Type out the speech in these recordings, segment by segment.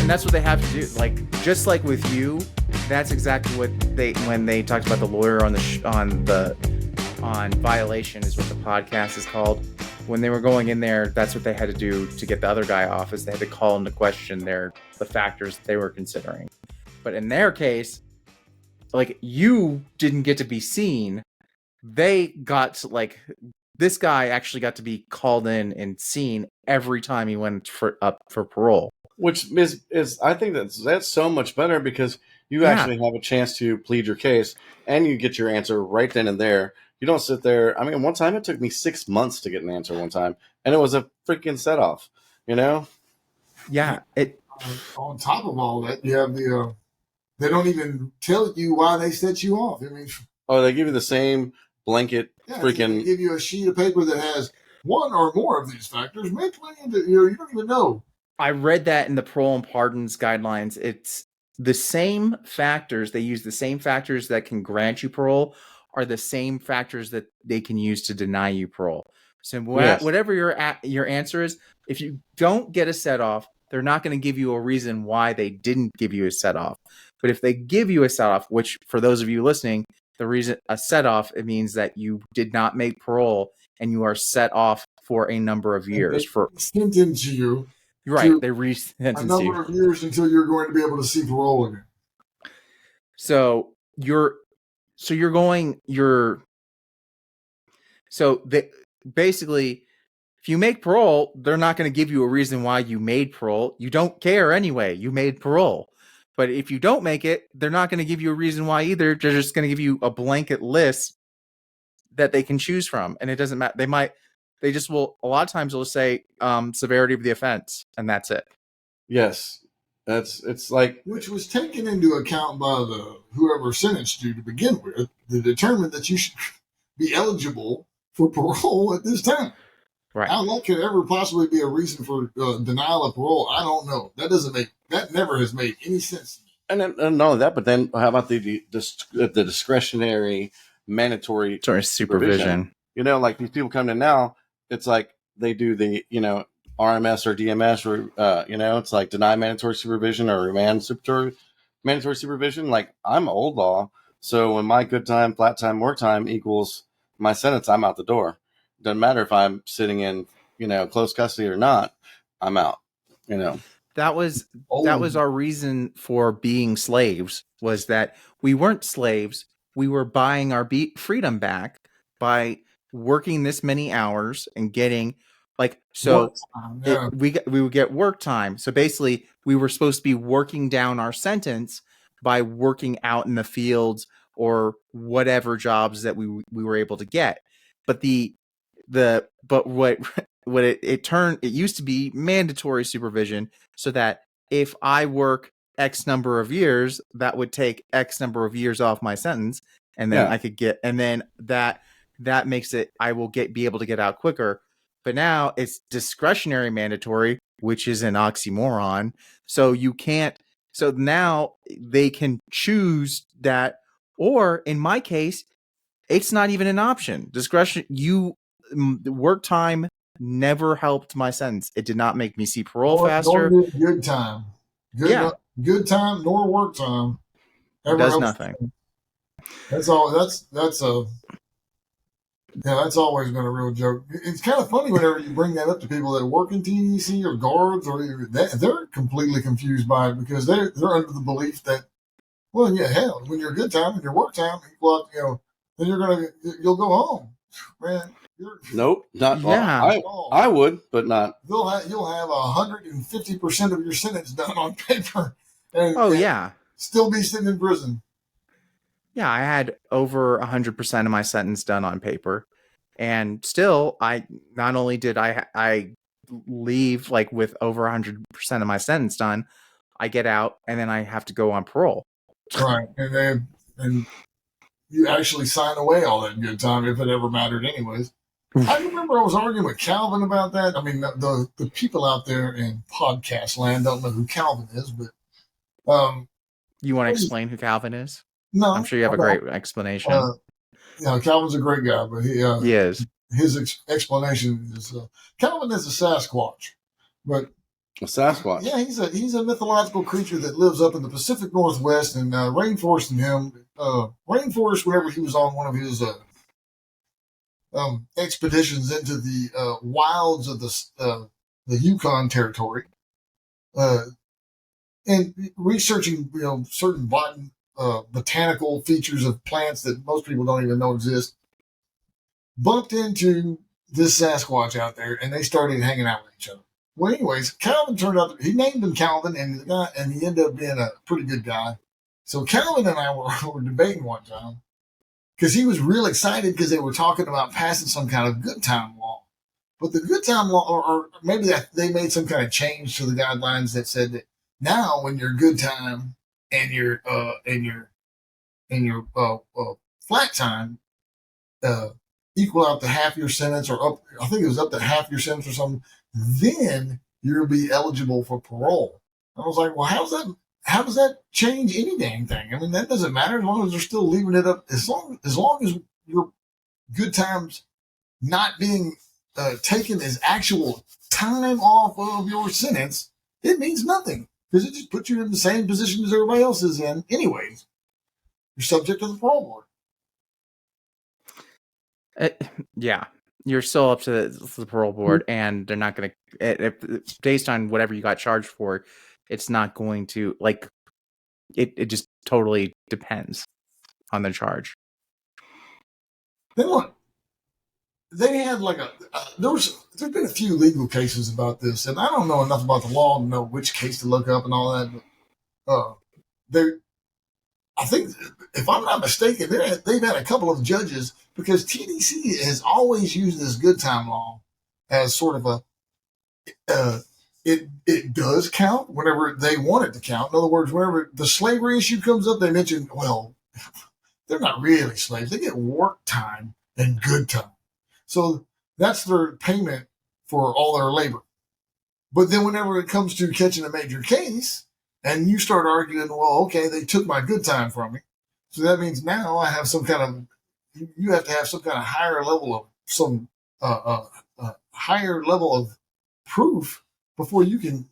and that's what they have to do. Like, just like with you, that's exactly what when they talked about the lawyer on Violation is what the podcast is called. When they were going in there, that's what they had to do to get the other guy off, is they had to call into question the factors they were considering. But in their case, like, you didn't get to be seen. They got to, like, this guy actually got to be called in and seen every time he went up for parole. Which is I think that's so much better, because you actually have a chance to plead your case and you get your answer right then and there. You don't sit there. I mean, one time it took me 6 months to get an answer one time, and it was a freaking set off, you know? Yeah. On top of all that, you have they don't even tell you why they set you off. I mean, they give you the same blanket freaking. They give you a sheet of paper that has one or more of these factors. Mentally, you don't even know. I read that in the parole and pardons guidelines. It's the same factors. They use the same factors that can grant you parole are the same factors that they can use to deny you parole. So whatever your answer is, if you don't get a set off, they're not going to give you a reason why they didn't give you a set off. But if they give you a set off, which for those of you listening, the reason a set off, it means that you did not make parole and you are set off for a number of years. Sentence you. Right, they re-sentence you. A number of years until you're going to be able to see parole again. Basically, if you make parole, they're not going to give you a reason why you made parole. You don't care anyway. You made parole. But if you don't make it, they're not going to give you a reason why either. They're just going to give you a blanket list that they can choose from. And it doesn't matter. A lot of times they'll say severity of the offense, and that's it. Yes. It's like, which was taken into account by whoever sentenced you to begin with, to determine that you should be eligible for parole at this time. Right. How that could ever possibly be a reason for denial of parole, I don't know. That never has made any sense. And not only that, but then how about the discretionary mandatory supervision? You know, like these people come in now, it's like they do the, RMS or DMS, or, it's like deny mandatory supervision or remand mandatory supervision. Like, I'm old law. So when my good time, flat time, work time equals my sentence, I'm out the door. Doesn't matter if I'm sitting in, close custody or not, I'm out, That was our reason for being slaves, was that we weren't slaves. We were buying our freedom back by working this many hours and getting we would get work time. So basically we were supposed to be working down our sentence by working out in the fields or whatever jobs that we were able to get. But it used to be mandatory supervision, so that if I work X number of years, that would take X number of years off my sentence, and then I could get, and then that makes it, I will be able to get out quicker. But now it's discretionary mandatory, which is an oxymoron. So so now they can choose that, or in my case, it's not even an option. Work time never helped my sentence. It did not make me see parole faster. Good time. Good time nor work time. Does nothing. That's all. That's always been a real joke. It's kind of funny whenever you bring that up to people that work in TDC or guards, or they're completely confused by it, because they're under the belief that, well, yeah, hell, when your good time and your work time equal out, then you'll go home, man. Nope, not. Yeah. I would, but not. You'll have 150% of your sentence done on paper. And still be sitting in prison. Yeah, I had over 100% of my sentence done on paper, and still, not only did I leave with over 100% of my sentence done, I get out and then I have to go on parole. Right, and you actually sign away all that good time if it ever mattered, anyways. I remember I was arguing with Calvin about that. I mean, the people out there in podcast land don't know who Calvin is, but you want to explain who Calvin is? No, I'm sure you have a great explanation. Calvin's a great guy, but he is. His explanation is Calvin is a Sasquatch, but A Sasquatch. Yeah, he's a mythological creature that lives up in the Pacific Northwest, and Rainforest and him. Rainforest, whenever he was on one of his expeditions into the wilds of the Yukon territory, and researching certain botanical features of plants that most people don't even know exist, bumped into this Sasquatch out there, and they started hanging out with each other. Well, anyways, Calvin turned out, he named him Calvin, and he ended up being a pretty good guy. So Calvin and I were debating one time, because he was real excited because they were talking about passing some kind of good time law. But the good time law, or maybe they made some kind of change to the guidelines that said that now when your good time and your flat time equal out to half your sentence, or up, I think it was up to half your sentence or something, then you'll be eligible for parole. I was like, well, how does that change any dang thing? I mean, that doesn't matter as long as they're still leaving it up. As long as your good times not being taken as actual time off of your sentence, it means nothing, because it just puts you in the same position as everybody else is in anyways. You're subject to the parole board. Yeah, you're still up to the parole board, and they're not going to, based on whatever you got charged for, it's not going to, like, it just totally depends on the charge. Then what? They had like there's been a few legal cases about this, and I don't know enough about the law to know which case to look up and all that. But I think, if I'm not mistaken, they've had a couple of judges, because TDC has always used this good time law as sort of it does count whenever they want it to count. In other words, whenever the slavery issue comes up, they mention, well, they're not really slaves; they get work time and good time. So that's their payment for all their labor. But then whenever it comes to catching a major case, and you start arguing, well, okay, they took my good time from me, so that means now I have some kind of, you have to have some kind of higher level of proof before you can,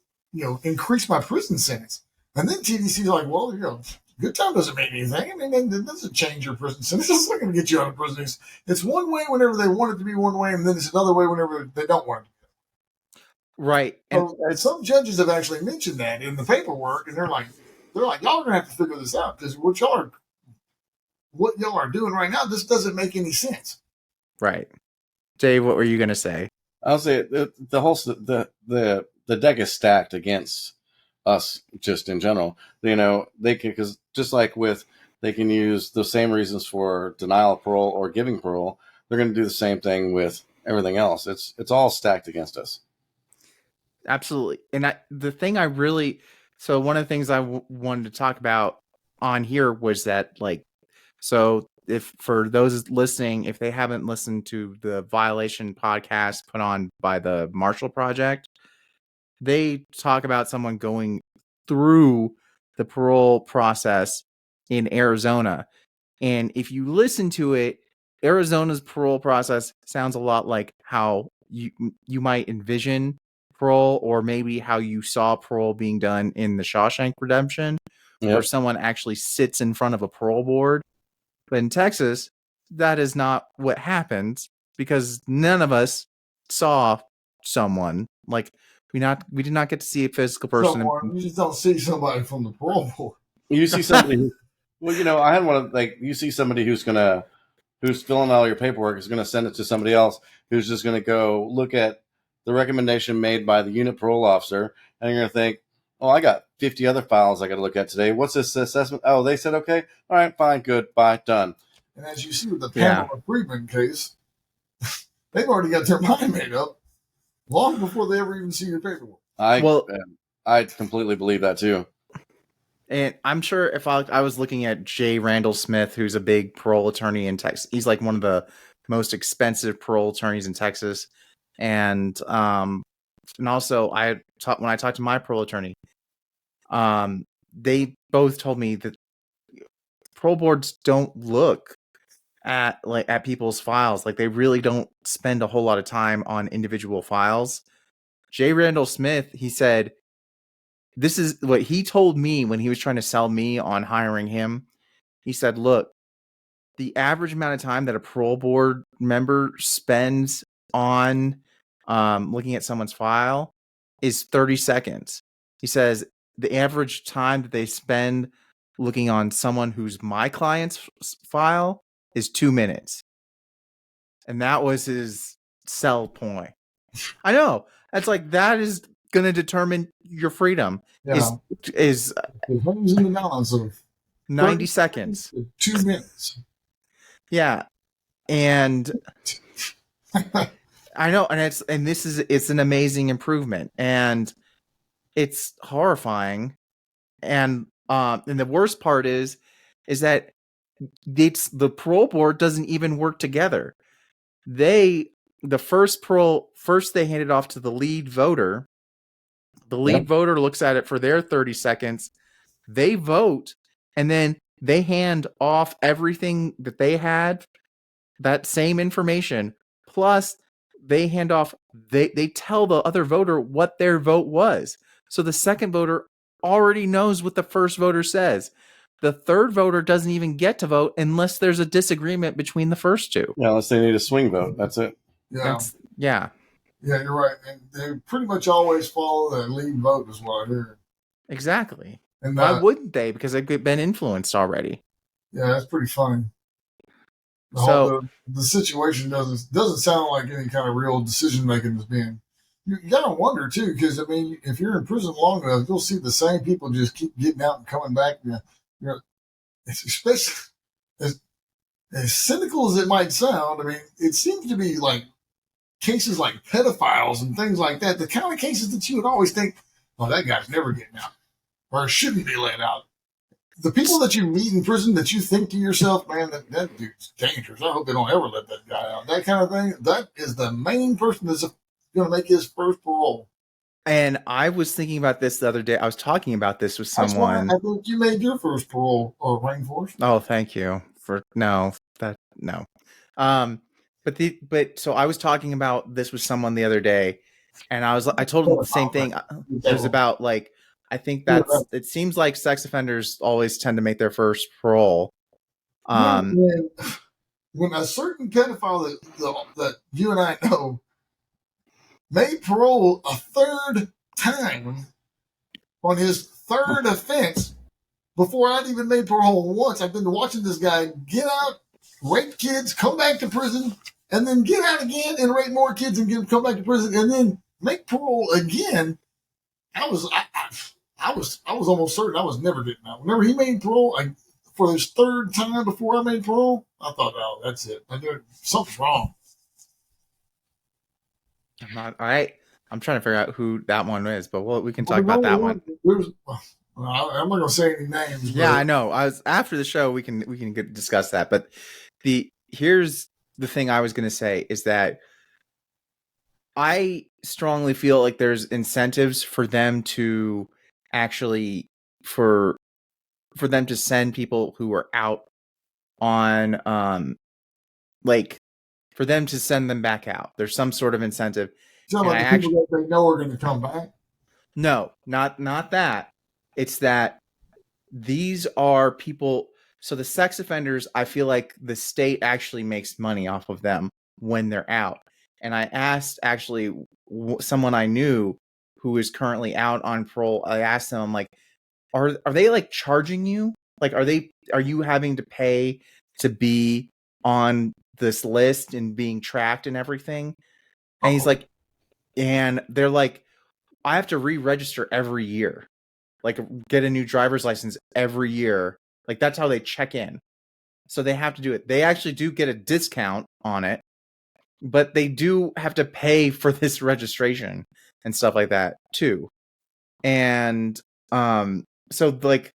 increase my prison sentence. And then TDC's like, well, good time doesn't mean anything. I mean, it doesn't change your prison sentence. It's not going to get you out of prison. It's one way whenever they want it to be one way, and then it's another way whenever they don't want it to be. Right. So, and some judges have actually mentioned that in the paperwork, and they're like, y'all are going to have to figure this out, because what y'all are doing right now, this doesn't make any sense. Right. Dave, what were you going to say? I'll say the deck is stacked against us, just in general. They can, because just like they can use the same reasons for denial of parole or giving parole, they're going to do the same thing with everything else. It's all stacked against us. Absolutely. And one of the things I wanted to talk about on here was that, like, so if for those listening, if they haven't listened to the Violation podcast put on by the Marshall Project, they talk about someone going through the parole process in Arizona. And if you listen to it, Arizona's parole process sounds a lot like how you might envision parole, or maybe how you saw parole being done in the Shawshank Redemption, where someone actually sits in front of a parole board. But in Texas, that is not what happens, because none of us saw someone. Like, we did not get to see a physical person. You just don't see somebody from the parole board. You see somebody well, I had one of, like, you see somebody who's filling all your paperwork, is going to send it to somebody else who's just going to go look at the recommendation made by the unit parole officer, and you're going to think, oh, I got 50 other files I got to look at today. What's this assessment? Oh, they said okay. All right, fine, good, bye, done. And as you see with the Pamela Friedman case, they've already got their mind made up long before they ever even see your paperwork. I completely believe that too. And I'm sure if I was looking at J. Randall Smith, who's a big parole attorney in Texas, he's like one of the most expensive parole attorneys in Texas. And also when I talked to my parole attorney, they both told me that parole boards don't look at people's files. Like, they really don't spend a whole lot of time on individual files. J. Randall Smith, he said, this is what he told me when he was trying to sell me on hiring him. He said, look, the average amount of time that a parole board member spends on looking at someone's file is 30 seconds. He says the average time that they spend looking on someone who's my client's file is 2 minutes. And that was his sell point. I know. That's like, that is going to determine your freedom. Yeah. Is it hangs in the balance of 90 seconds. 2 minutes. Yeah. And I know, and it's an amazing improvement, and it's horrifying. And the worst part is that the parole board doesn't even work together. First they hand it off to the lead voter. The lead voter looks at it for their 30 seconds. They vote, and then they hand off everything that they had, that same information, plus they hand off, they tell the other voter what their vote was. So the second voter already knows what the first voter says. The third voter doesn't even get to vote unless there's a disagreement between the first two. Yeah, unless they need a swing vote. That's it. Yeah. Yeah, you're right. And they pretty much always follow the lead vote is what I hear. Exactly. And why wouldn't they? Because they've been influenced already. Yeah, that's pretty funny. The situation doesn't sound like any kind of real decision making is being. You gotta wonder too, because I mean, if you're in prison long enough, you'll see the same people just keep getting out and coming back. You know, it's especially as cynical as it might sound. I mean, it seems to be like cases like pedophiles and things like that. The kind of cases that you would always think, "Oh, that guy's never getting out, or shouldn't be let out." The people that you meet in prison that you think to yourself, man, that dude's dangerous. I hope they don't ever let that guy out. That kind of thing. That is the main person that's going to make his first parole. And I was thinking about this the other day. I was talking about this with someone. I think you made your first parole, Rainforest. Oh, thank you no. So I was talking about this with someone the other day, and I told him the same thing. It was about like, I think it seems like sex offenders always tend to make their first parole. When a certain pedophile that you and I know made parole a third time on his third offense before I'd even made parole once, I've been watching this guy get out, rape kids, come back to prison, and then get out again and rape more kids and come back to prison, and then make parole again. I was almost certain I was never getting out. Whenever he made parole, for his third time before I made parole, I thought, oh, that's it. Something's wrong. I'm trying to figure out who that one is, but we can talk about that one. I'm not going to say any names. Yeah, I know. After the show, we can discuss that. But here's the thing I was going to say is that I strongly feel like there's incentives for them to actually for them to send people who are out on like for them to send them back out. There's some sort of incentive. So like the people that they know are going to come back? No, not that. It's that these are people. So the sex offenders, I feel like the state actually makes money off of them when they're out. And I asked actually someone I knew who is currently out on parole. I asked them, I'm like, are they like charging you? Like, are you having to pay to be on this list and being tracked and everything? And he's like, and they're like, I have to re-register every year, like get a new driver's license every year. Like that's how they check in. So they have to do it. They actually do get a discount on it, but they do have to pay for this registration and stuff like that too. And so like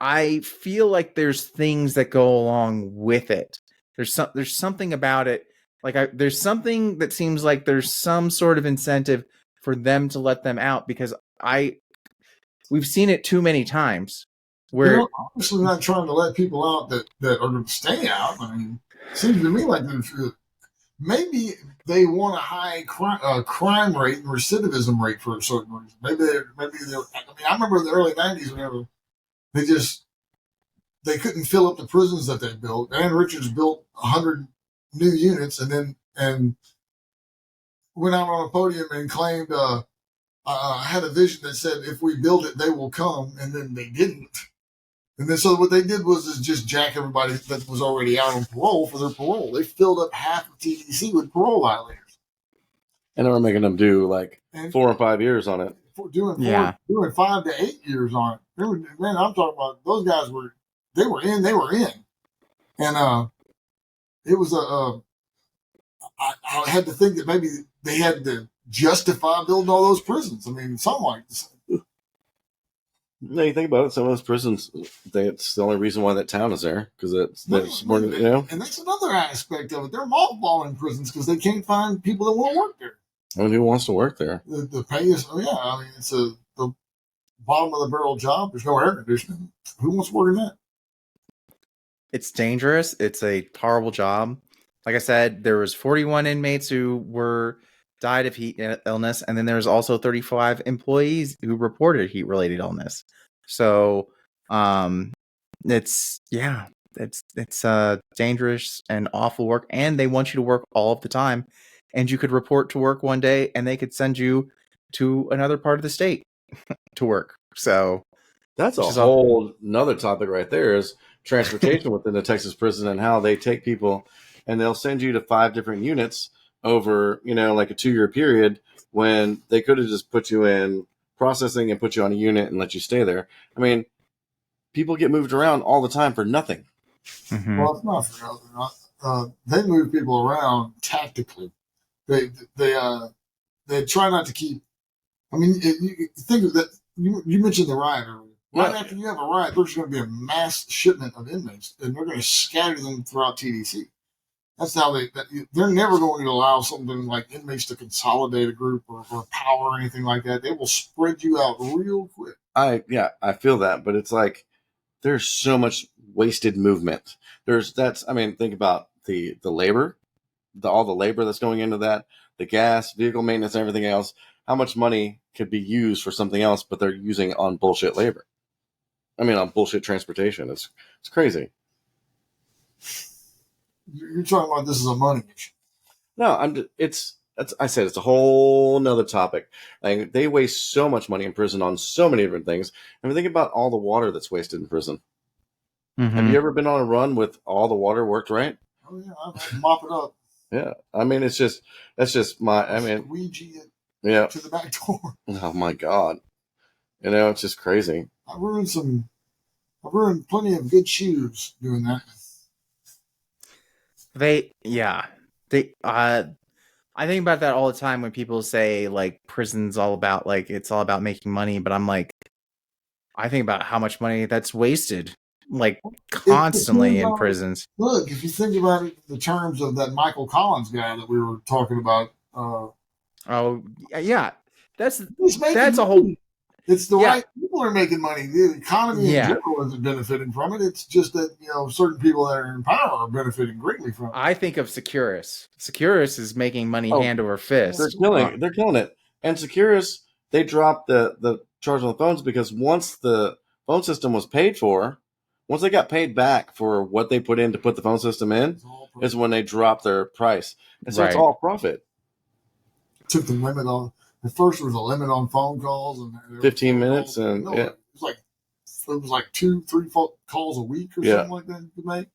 I feel like there's things that go along with it. There's something about it. Like there's something that seems like there's some sort of incentive for them to let them out, because we've seen it too many times where obviously not trying to let people out that are going to stay out. I mean, it seems to me like maybe they want a high crime rate and recidivism rate for a certain reason. Maybe they're. I mean, I remember in the early '90s whenever they couldn't fill up the prisons that they built. Ann Richards built 100 new units, and went out on a podium and claimed had a vision that said, "If we build it, they will come," and then they didn't. And then so what they did was just jack everybody that was already out on parole for their parole. They filled up half of TDC with parole violators. And they were making them do like 4 or 5 years on it. Doing 5 to 8 years on it. Man, I'm talking about those guys they were in. And it was I had to think that maybe they had to justify building all those prisons. I mean, something like this. No, you think about it. Some of those prisons, it's the only reason why that town is there because And that's another aspect of it. They're mothballing prisons because they can't find people that want to work there. I mean, who wants to work there? The pay is, I mean, it's the bottom of the barrel job. There's no air conditioning. Who wants to work in that? It's dangerous. It's a horrible job. Like I said, there was 41 inmates who died of heat illness, and then there's also 35 employees who reported heat-related illness. So, it's dangerous and awful work, and they want you to work all of the time. And you could report to work one day, and they could send you to another part of the state to work. So that's a whole another topic right there is transportation within the Texas prison and how they take people and they'll send you to 5 different units over, like a 2-year period when they could have just put you in processing and put you on a unit and let you stay there. I mean, people get moved around all the time for nothing. Mm-hmm. Well, it's not for nothing. They move people around tactically. They try not to keep. I mean, you think of that. You mentioned the riot earlier. Right after you have a riot, there's going to be a mass shipment of inmates, and they're going to scatter them throughout TDC. That's how they're never going to allow something like inmates to consolidate a group or power or anything like that. They will spread you out real quick. I feel that, but it's like there's so much wasted movement. Think about the labor, all the labor that's going into that, the gas, vehicle maintenance, and everything else. How much money could be used for something else, but they're using on bullshit labor. On bullshit transportation. It's crazy. You're talking about this is a money issue. No, it's a whole nother topic. Like, they waste so much money in prison on so many different things. I mean, think about all the water that's wasted in prison. Mm-hmm. Have you ever been on a run with all the water worked right? Oh yeah, I mop it up. Yeah, that's just Ouija it to the back door. Oh my God, it's just crazy. I ruined plenty of good shoes doing that. I think about that all the time when people say like prison's all about it's all about making money, but I'm like, I think about how much money that's wasted constantly in prisons. Look, if you think about it in the terms of that Michael Collins guy that we were talking about. That's a whole. It's the right people are making money. The economy in general isn't benefiting from it. It's just that certain people that are in power are benefiting greatly from it. I think of Securus. Securus is making money hand over fist. They're killing it. And Securus, they dropped the charge on the phones because once the phone system was paid for, once they got paid back for what they put in to put the phone system in, is when they dropped their price. And so it's all profit. Took the limit on. At first, there was a limit on phone calls and 15 minutes, and it was like 2-3 calls a week or something like that you could make.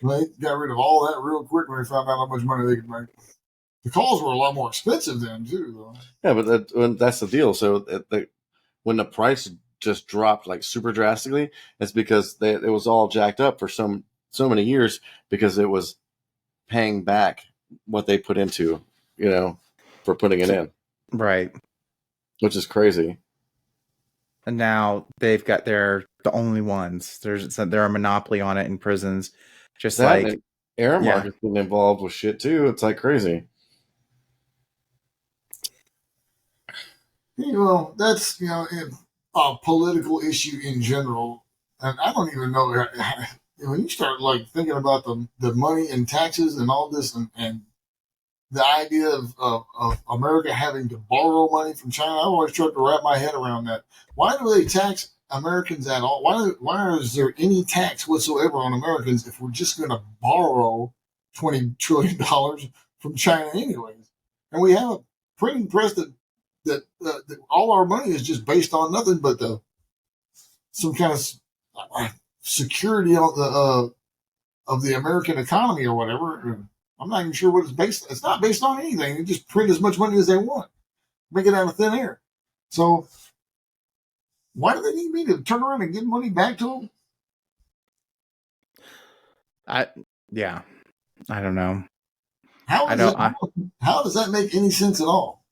They got rid of all that real quick when they found out how much money they could make. The calls were a lot more expensive then too, though. Yeah, but that's the deal. So when the price just dropped super drastically, it's because it was all jacked up for so many years because it was paying back what they put into, for putting it in. Right. Which is crazy. And now they're the only ones. They're a monopoly on it in prisons. Just like Aramark has been involved with shit too. It's crazy. Well, that's a political issue in general. And I don't even know when you start thinking about the money and taxes and all this and the idea of America having to borrow money from China. I always tried to wrap my head around that. Why do they tax Americans at all? Why is there any tax whatsoever on Americans if we're just going to borrow $20 trillion from China anyways? And we have a printing press that all our money is just based on nothing but some kind of security on of the American economy or whatever. I'm not even sure what it's based on. It's not based on anything. They just print as much money as they want, make it out of thin air. So why do they need me to turn around and give money back to them? Yeah, I don't know. How does that make any sense at all?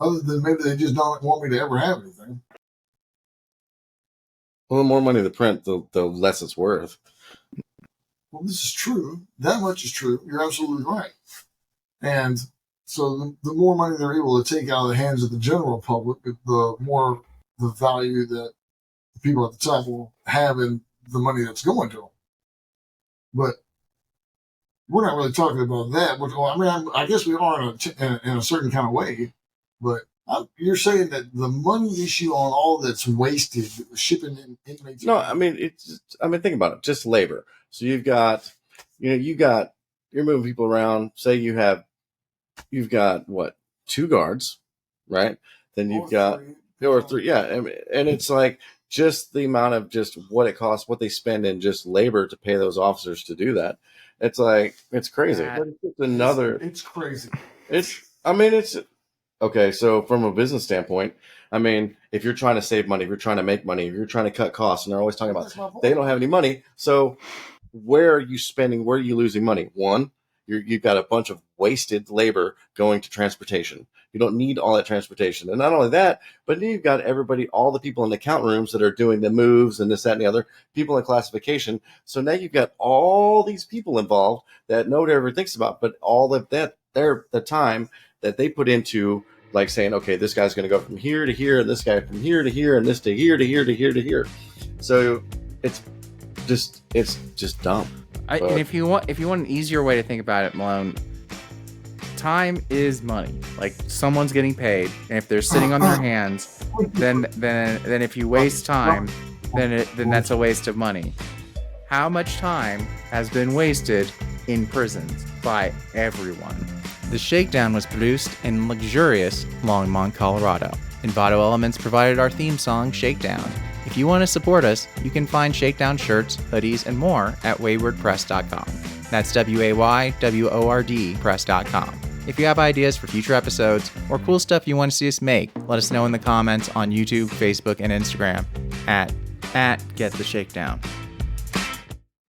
Other than maybe they just don't want me to ever have anything. Well, the more money they print, the less it's worth. Well, this is true. That much is true. You're absolutely right. And so the more money they're able to take out of the hands of the general public, the more the value that the people at the top will have in the money that's going to them. But we're not really talking about that. I mean, I guess we are in a certain kind of way. But you're saying that the money issue on all that's wasted, shipping in inmates. No, I mean think about it. Just labor. So you're moving people around. Say you've got what, 2 guards, right? Then you've got 3 or 3, yeah. And it's like just the amount of just what it costs, what they spend in just labor to pay those officers to do that. It's like it's crazy. It's crazy. It's okay. So from a business standpoint, I mean, if you're trying to save money, if you're trying to make money, if you're trying to cut costs, and they're always talking about they don't have any money, so where are you spending? Where are you losing money? One, you've got a bunch of wasted labor going to transportation. You don't need all that transportation. And not only that, but then you've got all the people in the count rooms that are doing the moves and this, that, and the other, people in classification. So now you've got all these people involved that nobody ever thinks about, but all of that, the time that they put into like saying, okay, this guy's going to go from here to here, and this guy from here to here, and this to here to here to here to here. So it's just dumb. And if you want an easier way to think about it, Malone, time is money. Like someone's getting paid, and if they're sitting on their hands, then if you waste time, then that's a waste of money. How much time has been wasted in prisons by everyone? The Shakedown was produced in luxurious Longmont, Colorado. Envato Elements provided our theme song, Shakedown. If you want to support us, you can find Shakedown shirts, hoodies, and more at waywordpress.com. That's WAYWORD press.com. If you have ideas for future episodes or cool stuff you want to see us make, let us know in the comments on YouTube, Facebook, and Instagram at Get the Shakedown.